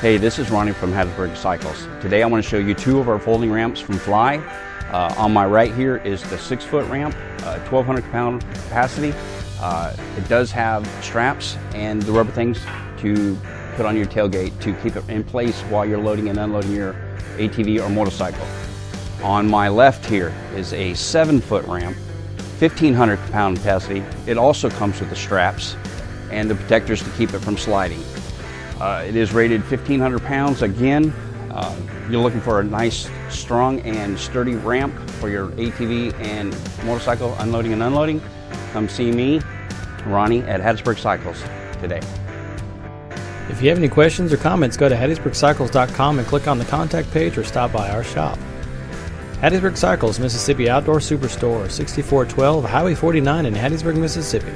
Hey, this is Ronnie from Hattiesburg Cycles. Today I want to show you two of our folding ramps from Fly. On my right here is the 6-foot ramp, 1,200 pound capacity. It does have straps and the rubber things to put on your tailgate to keep it in place while you're loading and unloading your ATV or motorcycle. On my left here is a 7-foot ramp, 1,500 pound capacity. It also comes with the straps and the protectors to keep it from sliding. It is rated 1,500 pounds. Again, you're looking for a nice, strong and sturdy ramp for your ATV and motorcycle unloading and unloading. Come see me, Ronnie, at Hattiesburg Cycles today. If you have any questions or comments, go to HattiesburgCycles.com and click on the contact page or stop by our shop. Hattiesburg Cycles, Mississippi Outdoor Superstore, 6412 Highway 49 in Hattiesburg, Mississippi.